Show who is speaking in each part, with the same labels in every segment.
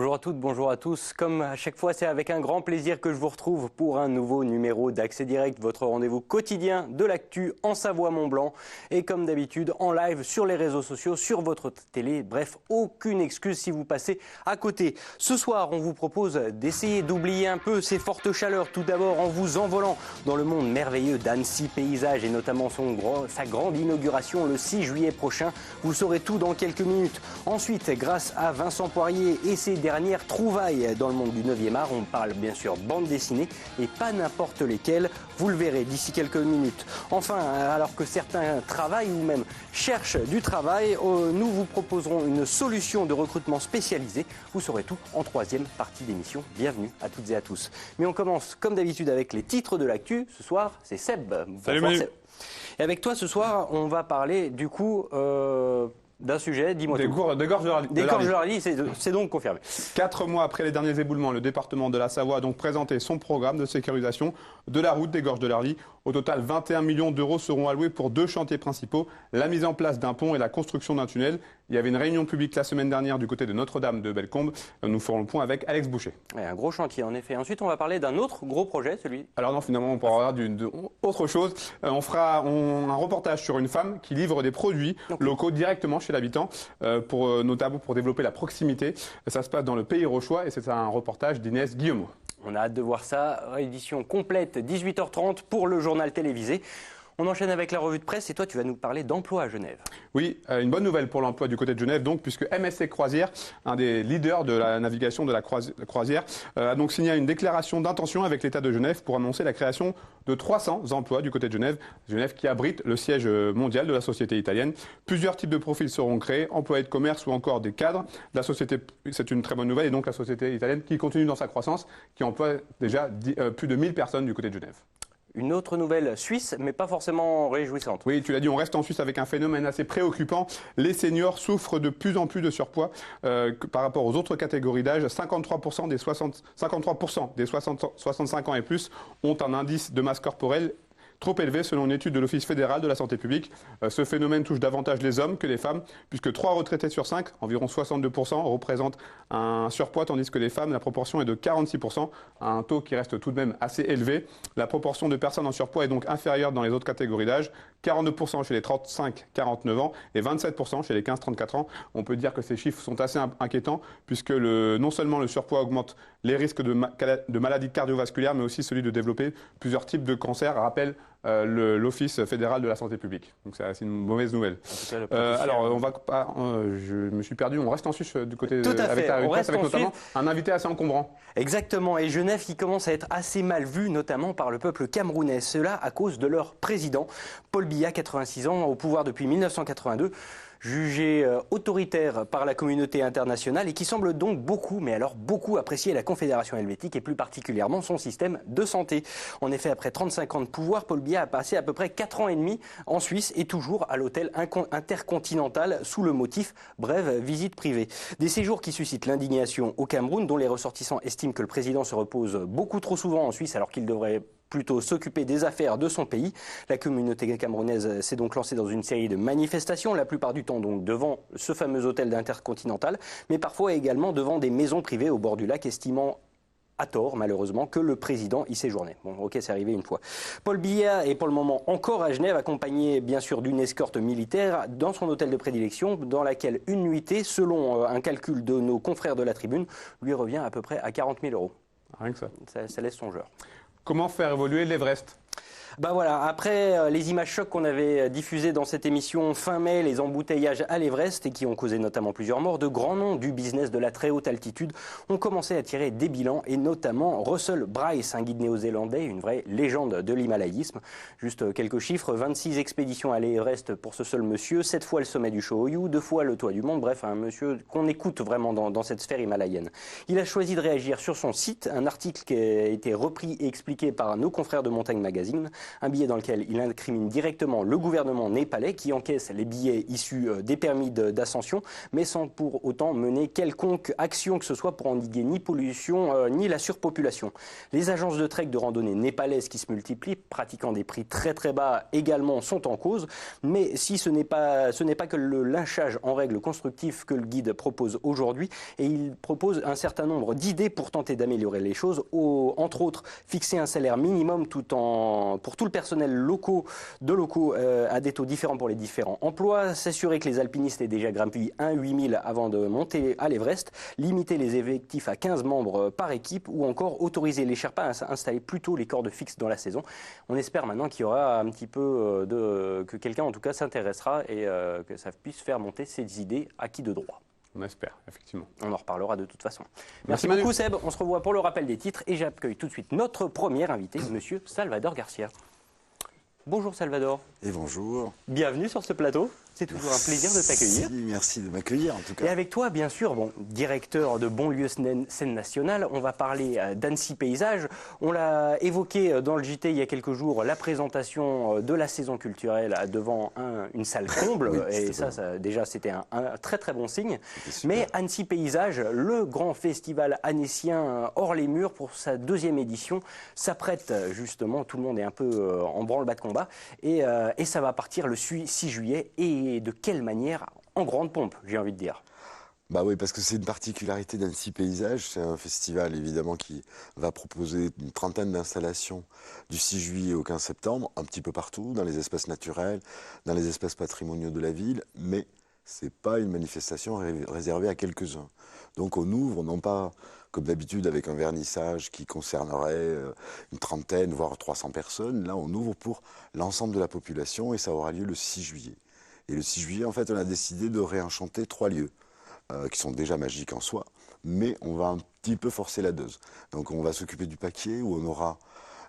Speaker 1: Bonjour à toutes, bonjour à tous. Comme à chaque fois, c'est avec un grand plaisir que je vous retrouve pour un nouveau numéro d'Accès Direct, votre rendez-vous quotidien de l'actu en Savoie-Mont-Blanc. Et comme d'habitude, en live sur les réseaux sociaux, sur votre télé. Bref, aucune excuse si vous passez à côté. Ce soir, on vous propose d'essayer d'oublier un peu ces fortes chaleurs. Tout d'abord, en vous envolant dans le monde merveilleux d'Annecy Paysage et notamment sa grande inauguration le 6 juillet prochain. Vous saurez tout dans quelques minutes. Ensuite, grâce à Vincent Poirier et ses dernières trouvailles dans le monde du 9e art. On parle bien sûr bande dessinée et pas n'importe lesquelles. Vous le verrez d'ici quelques minutes. Enfin, alors que certains travaillent ou même cherchent du travail, nous vous proposerons une solution de recrutement spécialisée. Vous saurez tout en troisième partie d'émission. Bienvenue à toutes et à tous. Mais on commence comme d'habitude avec les titres de l'actu. Ce soir, c'est Seb.
Speaker 2: Salut Manu.
Speaker 1: Et avec toi ce soir, on va parler du coup... d'un sujet, dis-moi tout.
Speaker 2: Des gorges de l'Arly.
Speaker 1: Des gorges de l'Arly, c'est donc confirmé.
Speaker 2: 4 mois après les derniers éboulements, le département de la Savoie a donc présenté son programme de sécurisation de la route des gorges de l'Arly. Au total, 21 millions d'euros seront alloués pour 2 chantiers principaux, la mise en place d'un pont et la construction d'un tunnel. Il y avait une réunion publique la semaine dernière du côté de Notre-Dame de Bellecombe. Nous ferons le point avec Alex Boucher.
Speaker 1: Ouais, un gros chantier en effet. Ensuite, on va parler d'un autre gros projet, celui... Alors
Speaker 2: non, finalement, on pourra voir autre chose. On fera un reportage sur une femme qui livre des produits locaux directement chez l'habitant, notamment pour développer la proximité. Ça se passe dans le Pays Rochois et c'est un reportage d'Inès Guillemot.
Speaker 1: On a hâte de voir ça. Édition complète, 18h30 pour le journal télévisé. On enchaîne avec la revue de presse et toi, tu vas nous parler d'emploi à Genève.
Speaker 2: Oui, une bonne nouvelle pour l'emploi du côté de Genève, donc, puisque MSC Croisière, un des leaders de la navigation de la croisière, a donc signé une déclaration d'intention avec l'État de Genève pour annoncer la création de 300 emplois du côté de Genève. Genève qui abrite le siège mondial de la société italienne. Plusieurs types de profils seront créés, employés de commerce ou encore des cadres. La société, c'est une très bonne nouvelle, et donc la société italienne qui continue dans sa croissance, qui emploie déjà plus de 1000 personnes du côté de Genève.
Speaker 1: Une autre nouvelle suisse, mais pas forcément réjouissante.
Speaker 2: Oui, tu l'as dit, on reste en Suisse avec un phénomène assez préoccupant. Les seniors souffrent de plus en plus de surpoids par rapport aux autres catégories d'âge. 53% des 65 ans et plus ont un indice de masse corporelle trop élevé selon une étude de l'Office fédéral de la santé publique. Ce phénomène touche davantage les hommes que les femmes, puisque 3 retraités sur 5, environ 62%, représentent un surpoids, tandis que les femmes, la proportion est de 46%, un taux qui reste tout de même assez élevé. La proportion de personnes en surpoids est donc inférieure dans les autres catégories d'âge, 42% chez les 35-49 ans et 27% chez les 15-34 ans. On peut dire que ces chiffres sont assez inquiétants, puisque non seulement le surpoids augmente les risques de maladies cardiovasculaires, mais aussi celui de développer plusieurs types de cancers, rappelle l'Office fédéral de la santé publique. Donc c'est une mauvaise nouvelle. Alors je me suis perdu, on reste en Suisse du côté avec la presse, avec notamment un invité assez encombrant.
Speaker 1: Exactement, et Genève qui commence à être assez mal vue, notamment par le peuple camerounais. Cela à cause de leur président, Paul Biya, 86 ans, au pouvoir depuis 1982. Jugé autoritaire par la communauté internationale et qui semble donc beaucoup, mais alors beaucoup apprécier la Confédération helvétique et plus particulièrement son système de santé. En effet, après 35 ans de pouvoir, Paul Biya a passé à peu près 4 ans et demi en Suisse et toujours à l'hôtel intercontinental sous le motif « brève visite privée ». Des séjours qui suscitent l'indignation au Cameroun, dont les ressortissants estiment que le président se repose beaucoup trop souvent en Suisse alors qu'il devrait plutôt s'occuper des affaires de son pays. La communauté camerounaise s'est donc lancée dans une série de manifestations, la plupart du temps donc devant ce fameux hôtel d'Intercontinental, mais parfois également devant des maisons privées au bord du lac, estimant à tort, malheureusement, que le président y séjournait. Bon, ok, c'est arrivé une fois. Paul Biya est pour le moment encore à Genève, accompagné bien sûr d'une escorte militaire dans son hôtel de prédilection, dans laquelle une nuitée, selon un calcul de nos confrères de la Tribune, lui revient à peu près à 40 000 euros.
Speaker 2: Rien que ça.
Speaker 1: Ça laisse songeur.
Speaker 2: Comment faire évoluer l'Everest ?
Speaker 1: Ben voilà, après les images chocs qu'on avait diffusées dans cette émission fin mai, les embouteillages à l'Everest et qui ont causé notamment plusieurs morts, de grands noms du business de la très haute altitude ont commencé à tirer des bilans et notamment Russell Bryce, un guide néo-zélandais, une vraie légende de l'himalayisme. Juste quelques chiffres, 26 expéditions à l'Everest pour ce seul monsieur, 7 fois le sommet du Shohoyu, 2 fois le toit du monde, bref, un monsieur qu'on écoute vraiment dans cette sphère himalayenne. Il a choisi de réagir sur son site, un article qui a été repris et expliqué par nos confrères de Montagne Magazine. Magazine, un billet dans lequel il incrimine directement le gouvernement népalais qui encaisse les billets issus des permis d'ascension, mais sans pour autant mener quelconque action que ce soit pour endiguer ni pollution ni la surpopulation. Les agences de trek de randonnée népalaises qui se multiplient, pratiquant des prix très très bas également, sont en cause. Mais si ce n'est pas que le lynchage en règle constructive que le guide propose aujourd'hui, et il propose un certain nombre d'idées pour tenter d'améliorer les choses, entre autres fixer un salaire minimum pour tout le personnel locaux à des taux différents pour les différents emplois, s'assurer que les alpinistes aient déjà grimpé 8000 avant de monter à l'Everest, limiter les effectifs à 15 membres par équipe ou encore autoriser les Sherpas à installer plus tôt les cordes fixes dans la saison. On espère maintenant qu'il y aura un petit peu que quelqu'un en tout cas s'intéressera et que ça puisse faire monter ces idées acquis de droit.
Speaker 2: On espère, effectivement.
Speaker 1: On en reparlera de toute façon.
Speaker 2: Merci
Speaker 1: beaucoup Seb, on se revoit pour le rappel des titres et j'accueille tout de suite notre premier invité, monsieur Salvador Garcia. Bonjour Salvador.
Speaker 3: Et bonjour.
Speaker 1: Bienvenue sur ce plateau. C'est toujours un plaisir de t'accueillir.
Speaker 3: Merci de m'accueillir en tout cas.
Speaker 1: Et avec toi, bien sûr, directeur de Bonlieu Scène Nationale, on va parler d'Annecy Paysage. On l'a évoqué dans le JT il y a quelques jours, la présentation de la saison culturelle devant une salle comble.
Speaker 3: Oui,
Speaker 1: et ça, déjà, c'était un très très bon signe. Mais Annecy Paysage, le grand festival annécien hors les murs pour sa 2e édition, s'apprête justement, tout le monde est un peu en branle-bas de combat. Et ça va partir le 6 juillet. Et de quelle manière? En grande pompe, j'ai envie de dire.
Speaker 3: Bah oui, parce que c'est une particularité d'Annecy Paysage. C'est un festival évidemment qui va proposer une trentaine d'installations du 6 juillet au 15 septembre, un petit peu partout, dans les espaces naturels, dans les espaces patrimoniaux de la ville, mais c'est pas une manifestation réservée à quelques-uns. Donc on ouvre non pas comme d'habitude avec un vernissage qui concernerait une trentaine, voire 300 personnes. Là, on ouvre pour l'ensemble de la population et ça aura lieu le 6 juillet. Et le 6 juillet, en fait, on a décidé de réenchanter 3 lieux qui sont déjà magiques en soi, mais on va un petit peu forcer la dose. Donc on va s'occuper du Paquier où on aura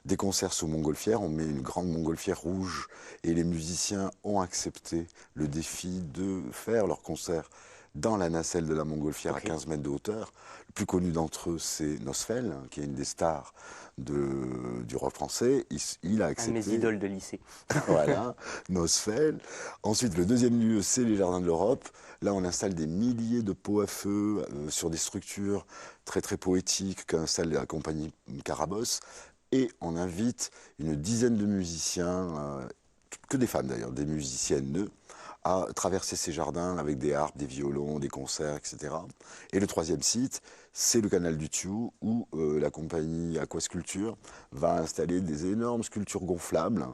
Speaker 3: des concerts sous montgolfière. On met une grande montgolfière rouge et les musiciens ont accepté le défi de faire leur concert dans la nacelle de la montgolfière à 15 mètres de hauteur. Le plus connu d'entre eux, c'est Nosfell, qui est une des stars du rock français. Il a accepté.
Speaker 1: Un de mes idoles de lycée.
Speaker 3: Voilà, Nosfell. Ensuite, le deuxième lieu, c'est les Jardins de l'Europe. Là, on installe des milliers de pots à feu sur des structures très très poétiques qu'installe la compagnie Carabosse. Et on invite une dizaine de musiciens, que des femmes d'ailleurs, des musiciennes, à traverser ces jardins avec des harpes, des violons, des concerts, etc. Et le troisième site, c'est le canal du Thiou, où la compagnie Aquasculpture va installer des énormes sculptures gonflables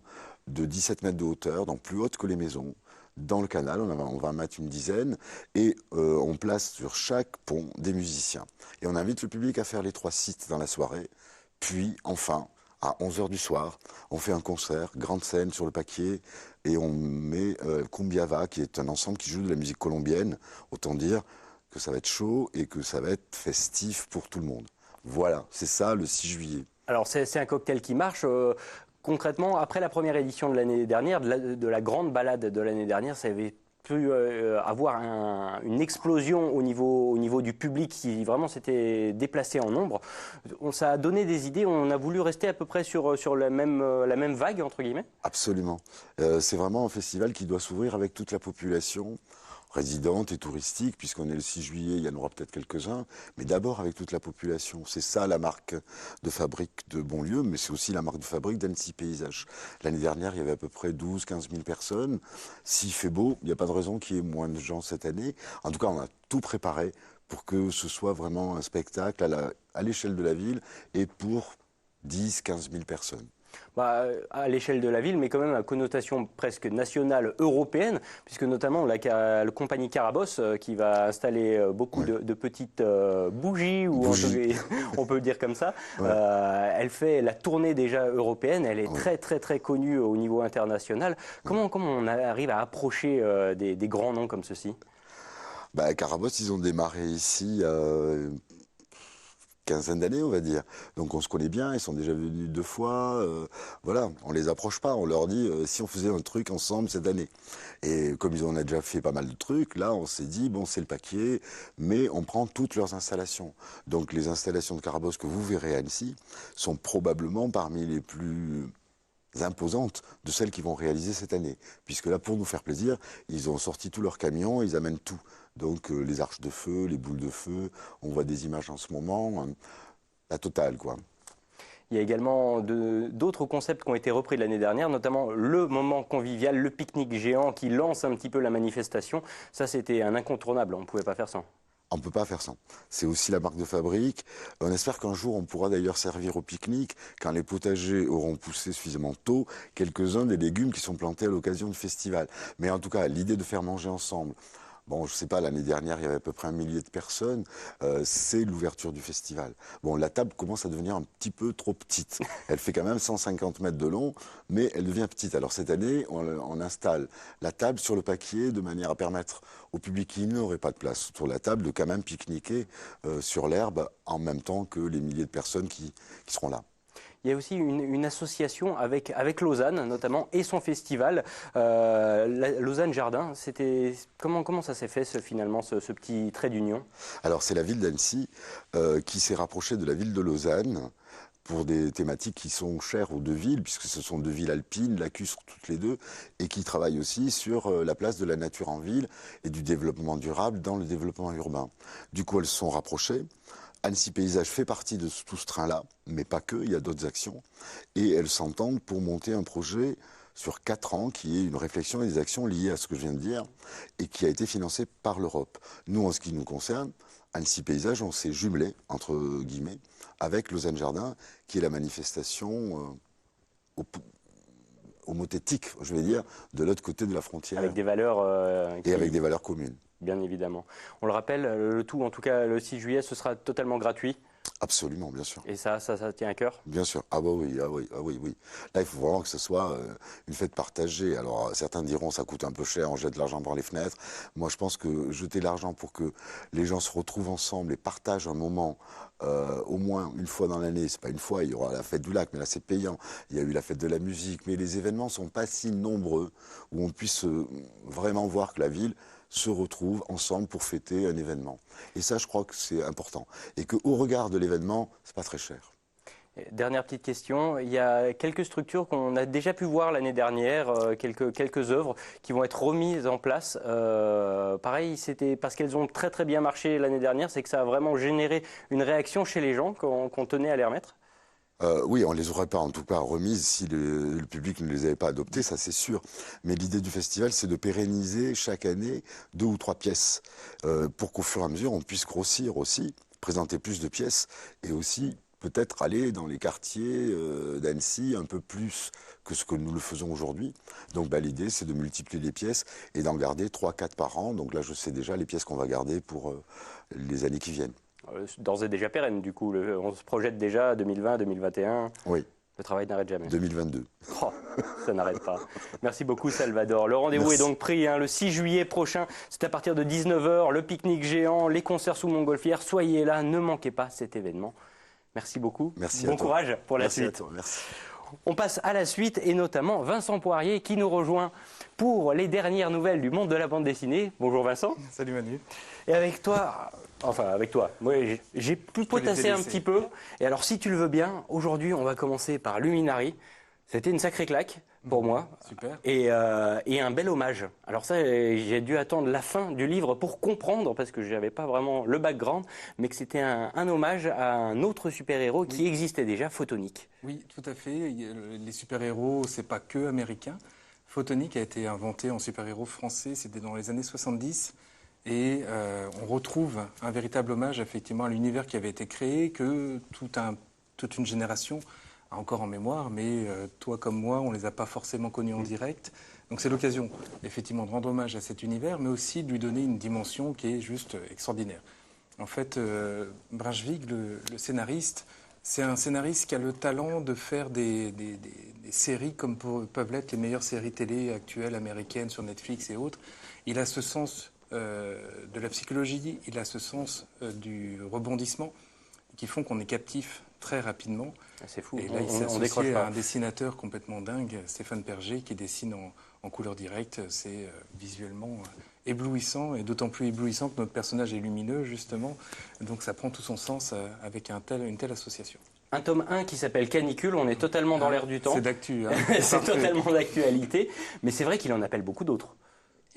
Speaker 3: de 17 mètres de hauteur, donc plus hautes que les maisons. Dans le canal, on va en mettre une dizaine, et on place sur chaque pont des musiciens. Et on invite le public à faire les 3 sites dans la soirée, puis enfin, à 11h du soir, on fait un concert, grande scène sur le Paquier, et on met Cumbiava, qui est un ensemble qui joue de la musique colombienne. Autant dire que ça va être chaud et que ça va être festif pour tout le monde. Voilà, c'est ça le 6 juillet.
Speaker 1: Alors c'est un cocktail qui marche. Concrètement, après la première édition de l'année dernière, de la grande balade de l'année dernière, ça avait pu avoir une explosion au niveau du public qui vraiment s'était déplacé en nombre. Ça a donné des idées, on a voulu rester à peu près sur la même vague, entre guillemets.
Speaker 3: Absolument. C'est vraiment un festival qui doit s'ouvrir avec toute la population résidente et touristique, puisqu'on est le 6 juillet, il y en aura peut-être quelques-uns, mais d'abord avec toute la population. C'est ça la marque de fabrique de Bonlieu, mais c'est aussi la marque de fabrique d'Annecy Paysage. L'année dernière, il y avait à peu près 12-15 000 personnes. S'il fait beau, il n'y a pas de raison qu'il y ait moins de gens cette année. En tout cas, on a tout préparé pour que ce soit vraiment un spectacle à l'échelle de la ville et pour 10-15 000 personnes.
Speaker 1: À l'échelle de la ville, mais quand même à connotation presque nationale européenne, puisque notamment la compagnie Carabosse qui va installer beaucoup de petites bougies, ou on peut le dire comme ça. Ouais. Elle fait la tournée déjà européenne, elle est très très très connue au niveau international. Comment on arrive à approcher des grands noms comme ceux-ci?
Speaker 3: Carabosse, ils ont démarré ici quinzaine d'années, on va dire. Donc on se connaît bien, ils sont déjà venus 2 fois. Voilà, on les approche pas, on leur dit si on faisait un truc ensemble cette année. Et comme on a déjà fait pas mal de trucs, là on s'est dit bon c'est le Paquier, mais on prend toutes leurs installations. Donc les installations de Carabosse que vous verrez à Annecy sont probablement parmi les plus imposantes de celles qu'ils vont réaliser cette année. Puisque là, pour nous faire plaisir, ils ont sorti tous leurs camions, ils amènent tout. Donc les arches de feu, les boules de feu, on voit des images en ce moment, la totale, quoi.
Speaker 1: Il y a également d'autres concepts qui ont été repris de l'année dernière, notamment le moment convivial, le pique-nique géant qui lance un petit peu la manifestation. Ça, c'était un incontournable, on ne pouvait pas faire sans.
Speaker 3: On ne peut pas faire ça. C'est aussi la marque de fabrique. On espère qu'un jour, on pourra d'ailleurs servir au pique-nique, quand les potagers auront poussé suffisamment tôt, quelques-uns des légumes qui sont plantés à l'occasion du festival. Mais en tout cas, l'idée de faire manger ensemble. Bon, je ne sais pas, l'année dernière, il y avait à peu près 1 millier de personnes. C'est l'ouverture du festival. Bon, la table commence à devenir un petit peu trop petite. Elle fait quand même 150 mètres de long, mais elle devient petite. Alors cette année, on installe la table sur le paquier de manière à permettre au public qui n'aurait pas de place sur la table de quand même pique-niquer sur l'herbe en même temps que les milliers de personnes qui seront là.
Speaker 1: Il y a aussi une association avec Lausanne, notamment, et son festival, Lausanne Jardin. Comment ça s'est fait, finalement, ce petit trait d'union?
Speaker 3: Alors, c'est la ville d'Annecy qui s'est rapprochée de la ville de Lausanne pour des thématiques qui sont chères aux deux villes, puisque ce sont deux villes alpines, lacustres toutes les deux, et qui travaillent aussi sur la place de la nature en ville et du développement durable dans le développement urbain. Du coup, elles se sont rapprochées. Annecy Paysage fait partie de tout ce train-là, mais pas que, il y a d'autres actions. Et elles s'entendent pour monter un projet sur 4 ans qui est une réflexion et des actions liées à ce que je viens de dire et qui a été financé par l'Europe. Nous, en ce qui nous concerne, Annecy Paysage, on s'est jumelé, entre guillemets, avec Lausanne Jardin, qui est la manifestation homothétique, je vais dire, de l'autre côté de la frontière.
Speaker 1: Avec des valeurs...
Speaker 3: et avec des valeurs communes.
Speaker 1: Bien évidemment. On le rappelle, le tout, en tout cas le 6 juillet, ce sera totalement gratuit.
Speaker 3: Absolument, bien sûr.
Speaker 1: Et ça tient à cœur?
Speaker 3: Bien sûr. Ah bah oui, ah oui, ah oui, oui. Là, il faut vraiment que ce soit une fête partagée. Alors, certains diront ça coûte un peu cher, on jette de l'argent par les fenêtres. Moi, je pense que jeter l'argent pour que les gens se retrouvent ensemble et partagent un moment, au moins une fois dans l'année, c'est pas une fois, il y aura la fête du lac, mais là c'est payant. Il y a eu la fête de la musique, mais les événements sont pas si nombreux où on puisse vraiment voir que la ville se retrouvent ensemble pour fêter un événement. Et ça, je crois que c'est important. Et qu'au regard de l'événement, c'est pas très cher.
Speaker 1: Dernière petite question, il y a quelques structures qu'on a déjà pu voir l'année dernière, quelques œuvres qui vont être remises en place. Pareil, c'était parce qu'elles ont très très bien marché l'année dernière, c'est que ça a vraiment généré une réaction chez les gens qu'on tenait à les remettre.
Speaker 3: Oui, on ne les aurait pas en tout cas remises si le public ne les avait pas adoptées, ça c'est sûr. Mais l'idée du festival, c'est de pérenniser chaque année 2 ou 3 pièces pour qu'au fur et à mesure, on puisse grossir aussi, présenter plus de pièces et aussi peut-être aller dans les quartiers d'Annecy un peu plus que ce que nous le faisons aujourd'hui. Donc l'idée, c'est de multiplier les pièces et d'en garder 3-4 par an. Donc là, je sais déjà les pièces qu'on va garder pour les années qui viennent.
Speaker 1: D'ores et déjà pérenne, du coup. On se projette déjà 2020, 2021.
Speaker 3: Oui.
Speaker 1: Le travail n'arrête jamais.
Speaker 3: 2022.
Speaker 1: Oh, ça n'arrête pas. Merci beaucoup, Salvador. Le rendez-vous est donc pris le 6 juillet prochain. C'est à partir de 19h, le pique-nique géant, les concerts sous Montgolfière. Soyez là, ne manquez pas cet événement. Merci beaucoup.
Speaker 3: Merci
Speaker 1: bon
Speaker 3: à toi.
Speaker 1: courage pour la
Speaker 3: Merci
Speaker 1: suite.
Speaker 3: À toi. Merci.
Speaker 1: On passe à la suite et notamment Vincent Poirier qui nous rejoint pour les dernières nouvelles du monde de la bande dessinée. Bonjour Vincent.
Speaker 4: Salut Manu.
Speaker 1: Et avec toi, moi j'ai pu potasser un petit peu. Et alors si tu le veux bien, aujourd'hui on va commencer par Luminary. C'était une sacrée claque pour moi.
Speaker 4: Super.
Speaker 1: Et un bel hommage. Alors ça, j'ai dû attendre la fin du livre pour comprendre, parce que je n'avais pas vraiment le background, mais que c'était un hommage à un autre super-héros qui existait déjà, Photonique.
Speaker 4: Oui, tout à fait. Les super-héros, c'est pas que américain. Photonique a été inventé en super-héros français, c'était dans les années 70. Et on retrouve un véritable hommage effectivement à l'univers qui avait été créé, que toute une génération a encore en mémoire, mais toi comme moi, on ne les a pas forcément connus en direct. Donc c'est l'occasion effectivement de rendre hommage à cet univers, mais aussi de lui donner une dimension qui est juste extraordinaire. En fait, Brunswick, le scénariste, c'est un scénariste qui a le talent de faire des séries comme peuvent l'être les meilleures séries télé actuelles américaines sur Netflix et autres. Il a ce sens de la psychologie, il a ce sens du rebondissement qui font qu'on est captif très rapidement.
Speaker 1: C'est fou.
Speaker 4: Et là, il s'est associé à un dessinateur complètement dingue, Stéphane Perger, qui dessine en couleur directe. C'est visuellement éblouissant, et d'autant plus éblouissant que notre personnage est lumineux, justement. Donc ça prend tout son sens avec une telle association.
Speaker 1: Un tome 1 qui s'appelle Canicule, on est totalement dans l'air du temps.
Speaker 4: C'est d'actu. Hein.
Speaker 1: C'est totalement d'actualité, mais c'est vrai qu'il en appelle beaucoup d'autres.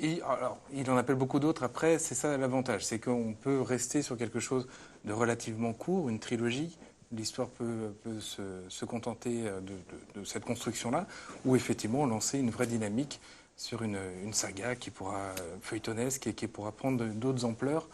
Speaker 4: Alors, il en appelle beaucoup d'autres. Après, c'est ça l'avantage, c'est qu'on peut rester sur quelque chose de relativement court, une trilogie. L'histoire peut se contenter de cette construction-là, ou effectivement lancer une vraie dynamique sur une saga qui pourra feuilletonesque et qui pourra prendre d'autres ampleurs,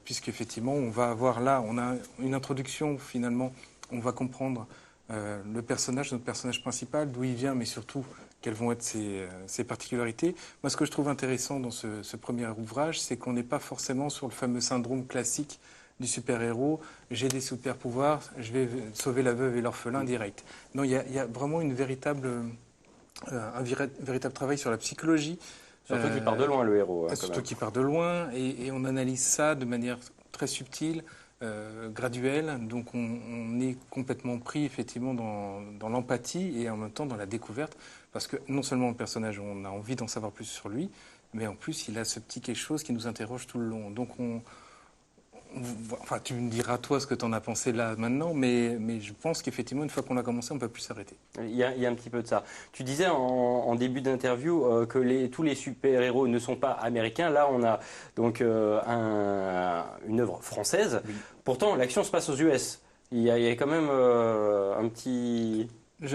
Speaker 4: puisqu'effectivement, on va avoir là, on a une introduction finalement, on va comprendre notre personnage principal, d'où il vient, mais surtout quelles vont être ses particularités. Moi, ce que je trouve intéressant dans ce premier ouvrage, c'est qu'on n'est pas forcément sur le fameux syndrome classique du super-héros, j'ai des super-pouvoirs, je vais sauver la veuve et l'orphelin direct. Non, il y a vraiment un véritable travail sur la psychologie.
Speaker 1: Surtout qu'il part de loin, le héros. Hein,
Speaker 4: surtout qu'il part de loin, et on analyse ça de manière très subtile, graduelle. Donc on est complètement pris effectivement dans l'empathie et en même temps dans la découverte, parce que non seulement le personnage, on a envie d'en savoir plus sur lui, mais en plus il a ce petit quelque chose qui nous interroge tout le long. Donc enfin, tu me diras toi ce que tu en as pensé là maintenant, mais je pense qu'effectivement, une fois qu'on a commencé, on ne peut plus s'arrêter.
Speaker 1: Il y a un petit peu de ça. Tu disais en début d'interview que tous les super-héros ne sont pas américains. Là, on a donc une œuvre française. Oui. Pourtant, l'action se passe aux US. Il y a quand même un petit...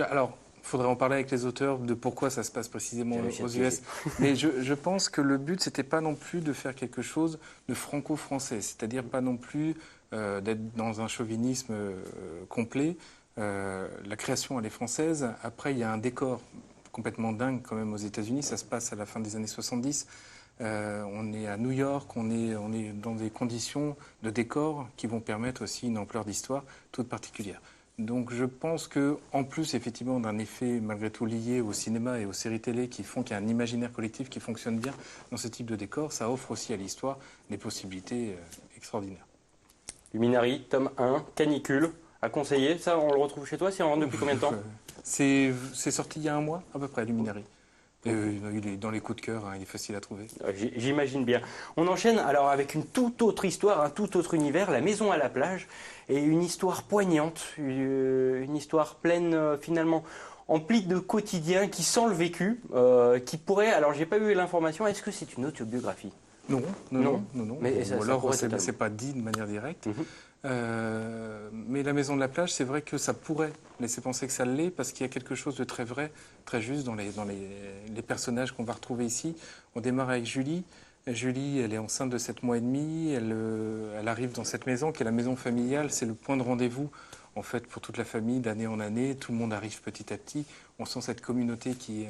Speaker 4: Alors, il faudrait en parler avec les auteurs de pourquoi ça se passe précisément aux US. Mais je pense que le but, c'était pas non plus de faire quelque chose de franco-français, c'est-à-dire pas non plus d'être dans un chauvinisme complet. La création, elle est française. Après, il y a un décor complètement dingue quand même aux États-Unis. Ça se passe à la fin des années 70. On est à New York, on est dans des conditions de décor qui vont permettre aussi une ampleur d'histoire toute particulière. Donc je pense qu'en plus effectivement d'un effet malgré tout lié au cinéma et aux séries télé qui font qu'il y a un imaginaire collectif qui fonctionne bien dans ce type de décor, ça offre aussi à l'histoire des possibilités extraordinaires.
Speaker 1: Luminary, tome 1, Canicule, à conseiller. Ça, on le retrouve chez toi, c'est en vente depuis combien de temps?
Speaker 4: C'est sorti il y a un mois à peu près, Luminary. Il est dans les coups de cœur, hein, il est facile à trouver.
Speaker 1: J'imagine bien. On enchaîne alors avec une toute autre histoire, un tout autre univers, La Maison à la plage, et une histoire poignante, une histoire pleine finalement emplie de quotidien, qui sent le vécu, qui pourrait, alors j'ai pas eu l'information, est-ce que c'est une autobiographie?
Speaker 4: Non.
Speaker 1: Mais
Speaker 4: ou alors c'est pas dit de manière directe. Mais La Maison de la plage, c'est vrai que ça pourrait laisser penser que ça l'est, parce qu'il y a quelque chose de très vrai, très juste dans les personnages qu'on va retrouver ici. On démarre avec Julie. Julie, elle est enceinte de 7 mois et demi. Elle arrive dans cette maison qui est la maison familiale. C'est le point de rendez-vous en fait pour toute la famille d'année en année. Tout le monde arrive petit à petit. On sent cette communauté qui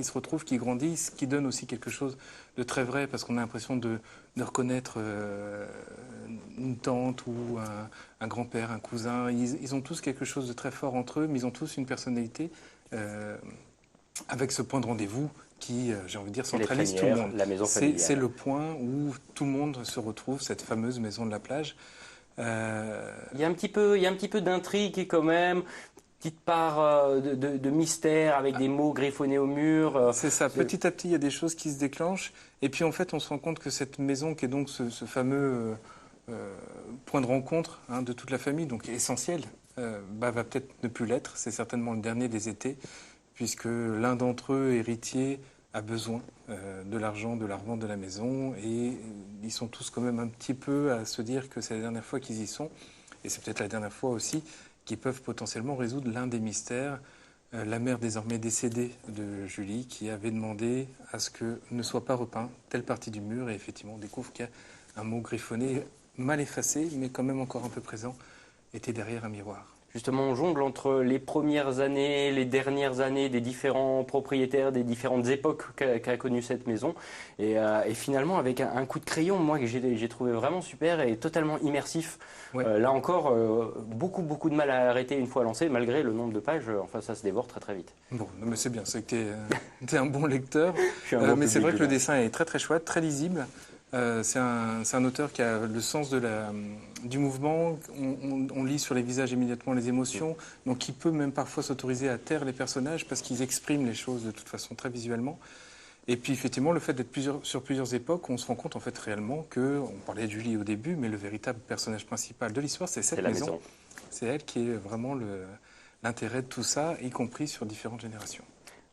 Speaker 4: se retrouve, qui grandit, ce qui donne aussi quelque chose de très vrai, parce qu'on a l'impression de reconnaître une tante ou un grand-père, un cousin. Ils ont tous quelque chose de très fort entre eux, mais ils ont tous une personnalité avec ce point de rendez-vous qui, j'ai envie de dire, centralise tout le monde.
Speaker 1: La maison familiale.
Speaker 4: C'est le point où tout le monde se retrouve, cette fameuse maison de la plage.
Speaker 1: Il y a un petit peu d'intrigue quand même. Petite part de mystère avec des mots griffonnés au mur.
Speaker 4: C'est ça. Petit à petit, il y a des choses qui se déclenchent. Et puis, en fait, on se rend compte que cette maison, qui est donc ce fameux point de rencontre de toute la famille, donc essentiel, va peut-être ne plus l'être. C'est certainement le dernier des étés, puisque l'un d'entre eux, héritier, a besoin de l'argent, de la revente de la maison. Et ils sont tous quand même un petit peu à se dire que c'est la dernière fois qu'ils y sont. Et c'est peut-être la dernière fois aussi qui peuvent potentiellement résoudre l'un des mystères. La mère désormais décédée de Julie, qui avait demandé à ce que ne soit pas repeint telle partie du mur, et effectivement on découvre qu'il y a un mot griffonné, mal effacé, mais quand même encore un peu présent, était derrière un miroir.
Speaker 1: Justement, on jongle entre les premières années, les dernières années des différents propriétaires, des différentes époques qu'a connu cette maison. Et finalement, avec un coup de crayon, moi, que j'ai trouvé vraiment super et totalement immersif. Ouais. Là encore, beaucoup de mal à arrêter une fois lancé, malgré le nombre de pages. Enfin, ça se dévore très vite.
Speaker 4: Bon, mais c'est bien, c'est que tu es un bon lecteur. Mais c'est vrai que le dessin est très très chouette, très lisible. C'est un auteur qui a le sens du mouvement. On lit sur les visages immédiatement les émotions. Donc il peut même parfois s'autoriser à taire les personnages parce qu'ils expriment les choses de toute façon très visuellement. Et puis effectivement, le fait d'être sur plusieurs époques, on se rend compte en fait réellement que, on parlait de Julie au début, mais le véritable personnage principal de l'histoire, c'est cette maison. C'est elle qui est vraiment l'intérêt de tout ça, y compris sur différentes générations.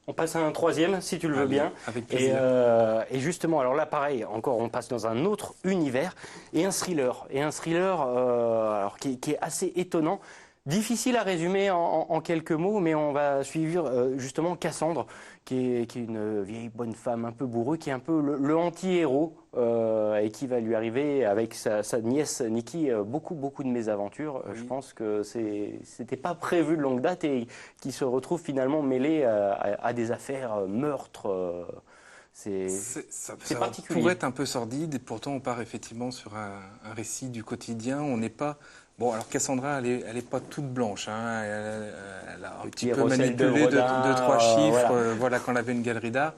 Speaker 1: On passe à un troisième, si tu le veux bien.
Speaker 4: Avec plaisir.
Speaker 1: Et justement, alors là, pareil, encore, on passe dans un autre univers et un thriller. Alors, qui est assez étonnant. Difficile à résumer en quelques mots, mais on va suivre justement Cassandre, qui est une vieille bonne femme un peu bourrue, qui est un peu le anti-héros, et qui va lui arriver avec sa nièce Nikki beaucoup de mésaventures.
Speaker 4: Oui.
Speaker 1: Je pense que c'était pas prévu de longue date et qui se retrouve finalement mêlé à des affaires meurtres. C'est particulier.
Speaker 4: Pour être un peu sordide, et pourtant on part effectivement sur un récit du quotidien. On n'est pas... Bon, alors Cassandra, elle est pas toute blanche. Hein. Elle a un petit peu manipulé deux, trois chiffres voilà, quand elle avait une galerie d'art.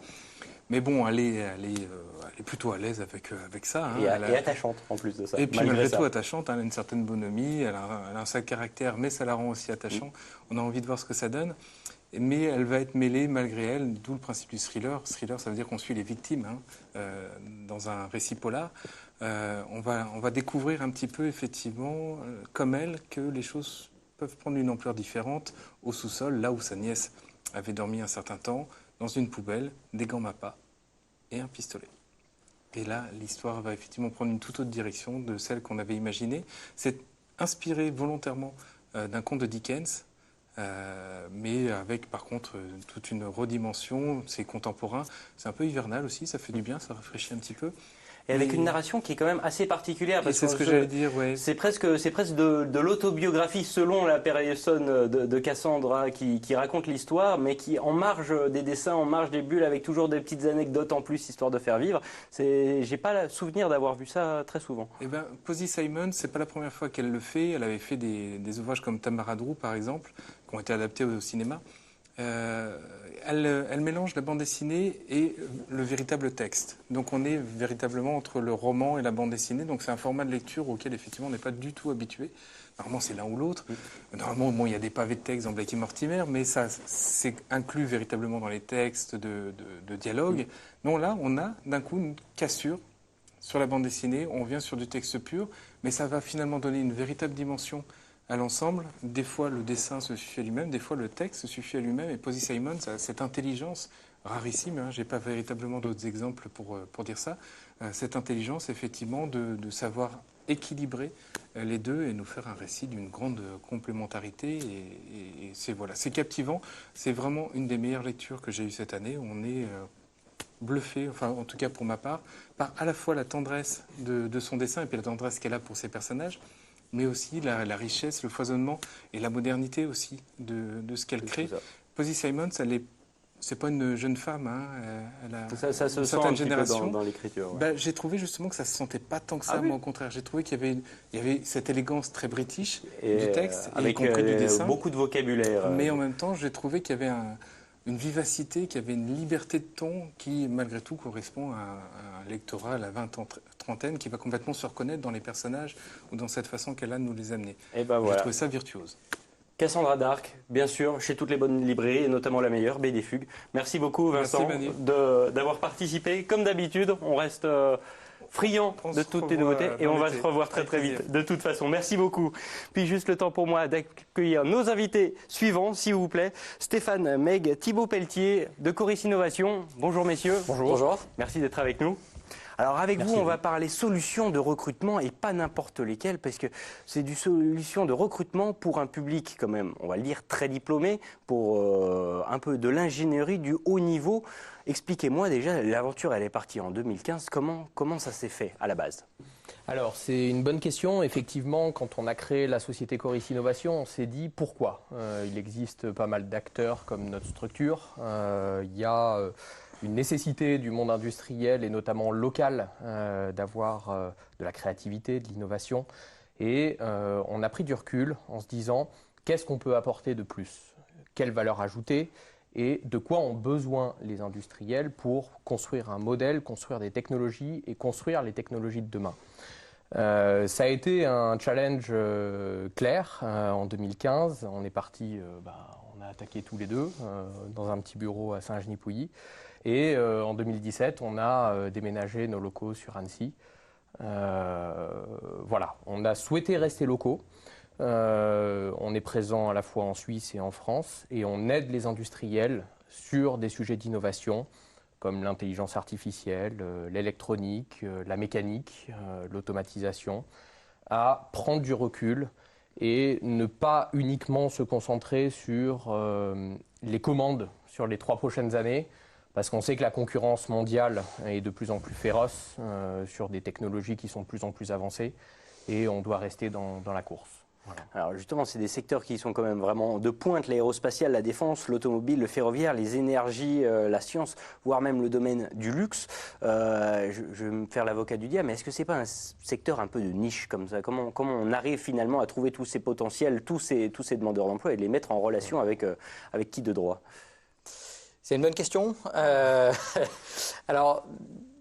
Speaker 4: Mais bon, elle est plutôt à l'aise avec ça. Hein.
Speaker 1: Et attachante en plus de ça.
Speaker 4: Et puis malgré tout attachante, elle a une certaine bonhomie, elle a un sacré caractère, mais ça la rend aussi attachant. On a envie de voir ce que ça donne. Mais elle va être mêlée malgré elle, d'où le principe du thriller. Thriller, ça veut dire qu'on suit les victimes dans un récit polar. On va découvrir un petit peu, effectivement, comme elle, que les choses peuvent prendre une ampleur différente au sous-sol, là où sa nièce avait dormi un certain temps, dans une poubelle, des gants Mappa et un pistolet. Et là, l'histoire va effectivement prendre une toute autre direction de celle qu'on avait imaginée. C'est inspiré volontairement d'un conte de Dickens, mais avec par contre toute une redimension. C'est contemporain, c'est un peu hivernal aussi, ça fait du bien, ça rafraîchit un petit peu.
Speaker 1: Et avec une narration qui est quand même assez particulière.
Speaker 4: C'est ce que j'allais dire, ouais.
Speaker 1: C'est presque de l'autobiographie selon la personne de Cassandra qui raconte l'histoire, mais qui en marge des dessins, en marge des bulles, avec toujours des petites anecdotes en plus, histoire de faire vivre. J'ai pas le souvenir d'avoir vu ça très souvent.
Speaker 4: Eh ben, Posy Simon, c'est pas la première fois qu'elle le fait. Elle avait fait des ouvrages comme Tamara Drew, par exemple, qui ont été adaptés au cinéma. Elle mélange la bande dessinée et le véritable texte. Donc on est véritablement entre le roman et la bande dessinée. Donc c'est un format de lecture auquel effectivement on n'est pas du tout habitué. Normalement c'est l'un ou l'autre. Normalement bon, il y a des pavés de texte dans Blackie Mortimer, mais ça c'est inclus véritablement dans les textes de dialogue. Non, là on a d'un coup une cassure sur la bande dessinée. On vient sur du texte pur, mais ça va finalement donner une véritable dimension à l'ensemble. Des fois, le dessin se suffit à lui-même, des fois, le texte se suffit à lui-même. Et Posy Simon, ça a cette intelligence rarissime, hein, je n'ai pas véritablement d'autres exemples pour dire ça, cette intelligence, effectivement, de savoir équilibrer les deux et nous faire un récit d'une grande complémentarité. Et c'est captivant. C'est vraiment une des meilleures lectures que j'ai eues cette année. On est bluffé, enfin, en tout cas pour ma part, par à la fois la tendresse de son dessin et puis la tendresse qu'elle a pour ses personnages, mais aussi la richesse, le foisonnement et la modernité aussi de ce qu'elle crée. Posy Simon, c'est pas une jeune femme, hein, elle a
Speaker 1: ça se
Speaker 4: une
Speaker 1: sent un
Speaker 4: certaine
Speaker 1: petit
Speaker 4: génération.
Speaker 1: peu dans l'écriture. Ouais.
Speaker 4: Ben, j'ai trouvé justement que ça se sentait pas tant que ça, moi au contraire. J'ai trouvé qu'il y avait cette élégance très british du texte,
Speaker 1: avec
Speaker 4: y compris du dessin.
Speaker 1: beaucoup de vocabulaire.
Speaker 4: Mais en même temps, j'ai trouvé qu'il y avait une vivacité, qu'il y avait une liberté de ton qui, malgré tout, correspond à un lectorat à la trentaine qui va complètement se reconnaître dans les personnages ou dans cette façon qu'elle a de nous les amener.
Speaker 1: Et ben voilà.
Speaker 4: J'ai trouvé ça virtuose.
Speaker 1: Cassandra Dark, bien sûr, chez toutes les bonnes librairies, et notamment la meilleure, BD Fugue. Merci beaucoup, Vincent, d'avoir participé. Comme d'habitude, on reste friand de toutes tes nouveautés et on va se revoir très vite de toute façon. Merci beaucoup. Puis juste le temps pour moi d'accueillir nos invités suivants, s'il vous plaît. Stéphane Meg, Thibaut Pelletier de Coris Innovation. Bonjour messieurs.
Speaker 5: Bonjour.
Speaker 1: Merci d'être avec nous. Alors avec vous, on va parler solutions de recrutement et pas n'importe lesquelles, parce que c'est du solution de recrutement pour un public quand même, on va le dire, très diplômé, pour un peu de l'ingénierie du haut niveau. Expliquez-moi déjà, l'aventure elle est partie en 2015, comment ça s'est fait à la base ?
Speaker 5: Alors c'est une bonne question, effectivement quand on a créé la société Coris Innovation, on s'est dit pourquoi. Il existe pas mal d'acteurs comme notre structure, il y a une nécessité du monde industriel et notamment local d'avoir de la créativité, de l'innovation et on a pris du recul en se disant qu'est-ce qu'on peut apporter de plus, quelle valeur ajoutée et de quoi ont besoin les industriels pour construire un modèle, construire des technologies et construire les technologies de demain. Ça a été un challenge clair en 2015. On est parti, on a attaqué tous les deux dans un petit bureau à Saint-Genis-Pouilly. Et en 2017, on a déménagé nos locaux sur Annecy. Voilà, on a souhaité rester locaux. On est présent à la fois en Suisse et en France et on aide les industriels sur des sujets d'innovation comme l'intelligence artificielle, l'électronique, la mécanique, l'automatisation, à prendre du recul et ne pas uniquement se concentrer sur les commandes sur les 3 prochaines années, parce qu'on sait que la concurrence mondiale est de plus en plus féroce sur des technologies qui sont de plus en plus avancées et on doit rester dans la course. Voilà.
Speaker 1: Alors justement, c'est des secteurs qui sont quand même vraiment de pointe, l'aérospatiale, la défense, l'automobile, le ferroviaire, les énergies, la science, voire même le domaine du luxe. Je vais me faire l'avocat du diable, mais est-ce que c'est pas un secteur un peu de niche comme ça? Comment on arrive finalement à trouver tous ces potentiels, tous ces demandeurs d'emploi et de les mettre en relation avec qui de droit?
Speaker 6: C'est une bonne question. Alors,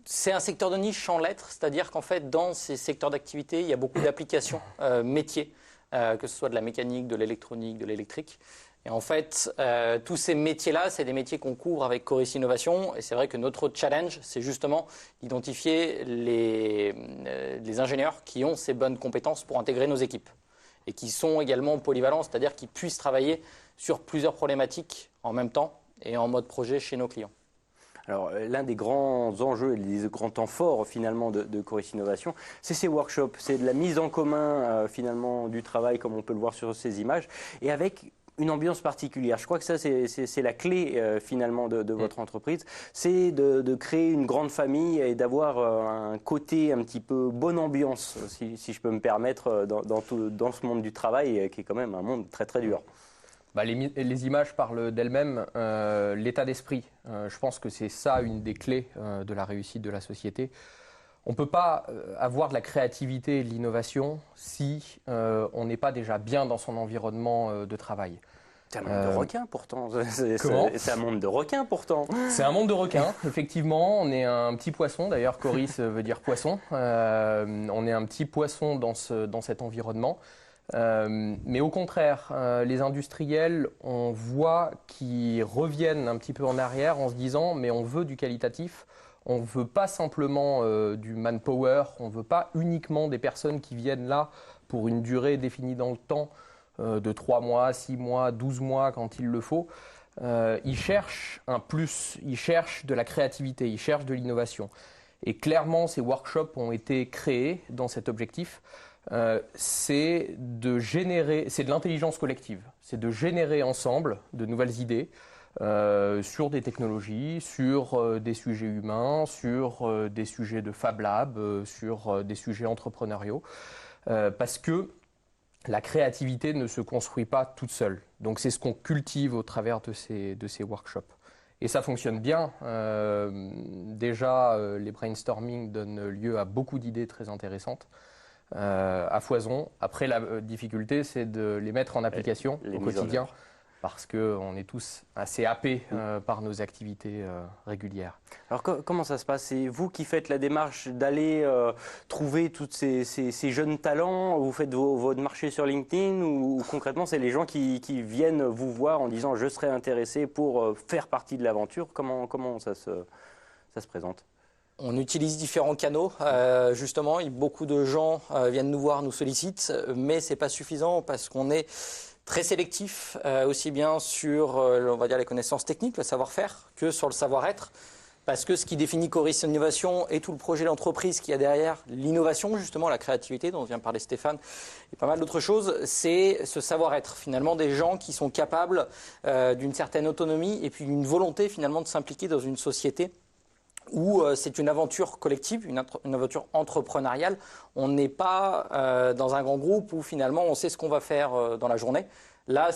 Speaker 6: c'est un secteur de niche sans l'être, c'est-à-dire qu'en fait, dans ces secteurs d'activité, il y a beaucoup d'applications métiers, que ce soit de la mécanique, de l'électronique, de l'électrique. Et en fait, tous ces métiers-là, c'est des métiers qu'on couvre avec Coris Innovation. Et c'est vrai que notre challenge, c'est justement d'identifier les ingénieurs qui ont ces bonnes compétences pour intégrer nos équipes et qui sont également polyvalents, c'est-à-dire qu'ils puissent travailler sur plusieurs problématiques en même temps et en mode projet chez nos clients.
Speaker 1: Alors, l'un des grands enjeux et des grands temps forts finalement de Coris Innovation, c'est ces workshops, c'est de la mise en commun finalement du travail comme on peut le voir sur ces images et avec une ambiance particulière. Je crois que ça c'est la clé finalement de votre entreprise, c'est de créer une grande famille et d'avoir un côté un petit peu bonne ambiance, si je peux me permettre, dans ce monde du travail qui est quand même un monde très très dur.
Speaker 5: Les images parlent d'elles-mêmes, l'état d'esprit. Je pense que c'est ça une des clés de la réussite de la société. On ne peut pas avoir de la créativité et de l'innovation si on n'est pas déjà bien dans son environnement de travail.
Speaker 1: C'est un monde de requins pourtant.
Speaker 5: Comment ?
Speaker 1: C'est un monde de requins pourtant.
Speaker 5: C'est un monde de requins, effectivement. On est un petit poisson, d'ailleurs Coris veut dire poisson. On est un petit poisson dans cet environnement. Mais au contraire, les industriels, on voit qu'ils reviennent un petit peu en arrière en se disant mais on veut du qualitatif, on ne veut pas simplement du manpower, on ne veut pas uniquement des personnes qui viennent là pour une durée définie dans le temps de 3 mois, 6 mois, 12 mois quand il le faut. Ils cherchent un plus, ils cherchent de la créativité, ils cherchent de l'innovation. Et clairement, ces workshops ont été créés dans cet objectif. C'est de l'intelligence collective, c'est de générer ensemble de nouvelles idées sur des technologies, sur des sujets humains, sur des sujets de Fab Lab, sur des sujets entrepreneuriaux, parce que la créativité ne se construit pas toute seule. Donc c'est ce qu'on cultive au travers de ces workshops. Et ça fonctionne bien. Déjà, les brainstorming donnent lieu à beaucoup d'idées très intéressantes. À foison. Après, la difficulté, c'est de les mettre en application au quotidien, parce qu'on est tous assez happés par nos activités régulières.
Speaker 1: Alors comment ça se passe? C'est vous qui faites la démarche d'aller trouver tous ces jeunes talents? Vous faites votre marché sur LinkedIn ou concrètement, c'est les gens qui viennent vous voir en disant « je serais intéressé pour faire partie de l'aventure ». Comment ça se présente?
Speaker 6: On utilise différents canaux, justement, beaucoup de gens viennent nous voir, nous sollicitent, mais ce n'est pas suffisant parce qu'on est très sélectif, aussi bien sur on va dire, les connaissances techniques, le savoir-faire, que sur le savoir-être, parce que ce qui définit Coris Innovation et tout le projet d'entreprise qu'il y a derrière, l'innovation, justement, la créativité dont vient de parler Stéphane, et pas mal d'autres choses, c'est ce savoir-être, finalement, des gens qui sont capables d'une certaine autonomie et puis d'une volonté, finalement, de s'impliquer dans une société où c'est une aventure collective, une aventure entrepreneuriale. On n'est pas dans un grand groupe où finalement on sait ce qu'on va faire dans la journée. Là, on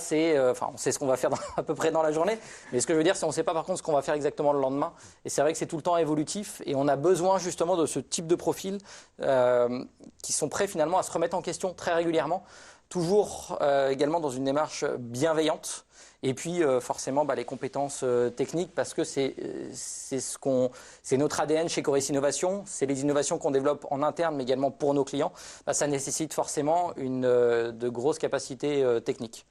Speaker 6: sait ce qu'on va faire à peu près dans la journée, mais ce que je veux dire, c'est qu'on ne sait pas par contre ce qu'on va faire exactement le lendemain. Et c'est vrai que c'est tout le temps évolutif et on a besoin justement de ce type de profil qui sont prêts finalement à se remettre en question très régulièrement toujours également dans une démarche bienveillante. Et puis forcément les compétences techniques, parce que c'est notre ADN chez Coris Innovation, c'est les innovations qu'on développe en interne mais également pour nos clients. Ça nécessite forcément de grosses capacités techniques.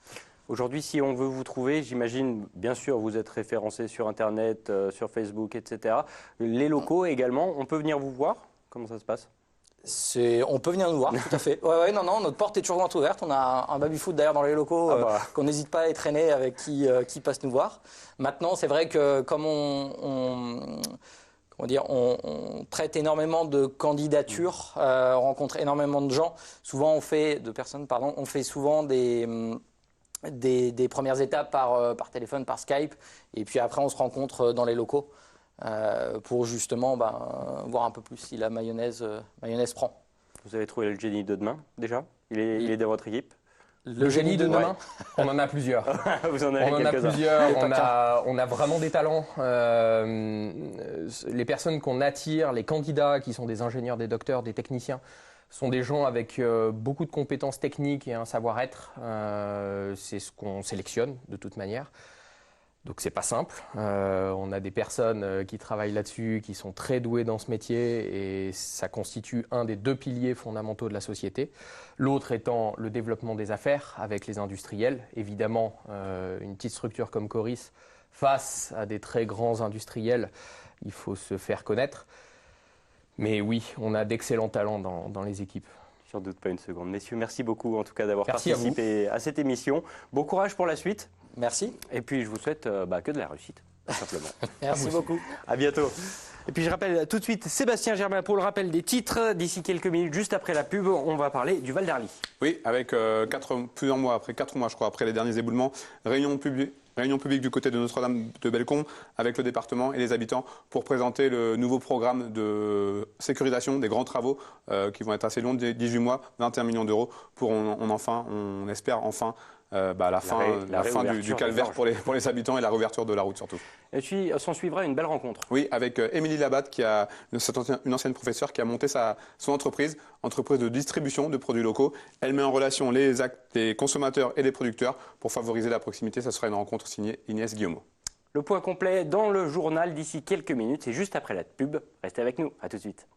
Speaker 1: Aujourd'hui, si on veut vous trouver, j'imagine, bien sûr, vous êtes référencé sur Internet, sur Facebook, etc. Les locaux également, on peut venir vous voir? Comment ça se passe?
Speaker 6: On peut venir nous voir, tout à fait. Ouais, non, notre porte est toujours grande ouverte. On a un baby-foot d'ailleurs dans les locaux qu'on n'hésite pas à traîner avec qui passe nous voir. Maintenant, c'est vrai que comme on traite énormément de candidatures, on rencontre énormément de gens. Souvent, on fait souvent des premières étapes par téléphone, par Skype, et puis après on se rencontre dans les locaux pour justement voir un peu plus si la mayonnaise prend.
Speaker 1: Vous avez trouvé le génie de demain déjà? Il est dans votre équipe?
Speaker 5: Le génie de demain, on en a plusieurs.
Speaker 1: Vous en avez
Speaker 5: on en a
Speaker 1: quelques-uns.
Speaker 5: plusieurs, on a vraiment des talents. Les personnes qu'on attire, les candidats qui sont des ingénieurs, des docteurs, des techniciens, sont des gens avec beaucoup de compétences techniques et un savoir-être. C'est ce qu'on sélectionne de toute manière. Donc c'est pas simple. On a des personnes qui travaillent là-dessus, qui sont très douées dans ce métier, et ça constitue un des 2 piliers fondamentaux de la société. L'autre étant le développement des affaires avec les industriels. Évidemment, une petite structure comme Coris, face à des très grands industriels, il faut se faire connaître. Mais oui, on a d'excellents talents dans les équipes.
Speaker 1: J'en doute pas une seconde. Messieurs, merci beaucoup en tout cas d'avoir participé à cette émission. Bon courage pour la suite.
Speaker 6: Merci.
Speaker 1: Et puis je vous souhaite que de la réussite, tout simplement.
Speaker 6: Merci beaucoup.
Speaker 1: À bientôt. Et puis je rappelle tout de suite Sébastien Germain pour le rappel des titres. D'ici quelques minutes, juste après la pub, on va parler du Val d'Arly.
Speaker 2: Oui, avec plusieurs mois, après 4 mois je crois, après les derniers éboulements, réunion publique du côté de Notre-Dame de Bellecombe avec le département et les habitants pour présenter le nouveau programme de sécurisation des grands travaux qui vont être assez longs, 18 mois, 21 millions d'euros pour on espère enfin la fin du calvaire pour les habitants et la réouverture de la route surtout.
Speaker 1: Et puis s'en suivra une belle rencontre.
Speaker 2: Oui, avec Émilie Labatte, une ancienne professeure qui a monté son entreprise de distribution de produits locaux. Elle met en relation les consommateurs et les producteurs pour favoriser la proximité. Ça sera une rencontre signée Inès Guillemot.
Speaker 1: Le point complet dans le journal d'ici quelques minutes, c'est juste après la pub. Restez avec nous, à tout de suite.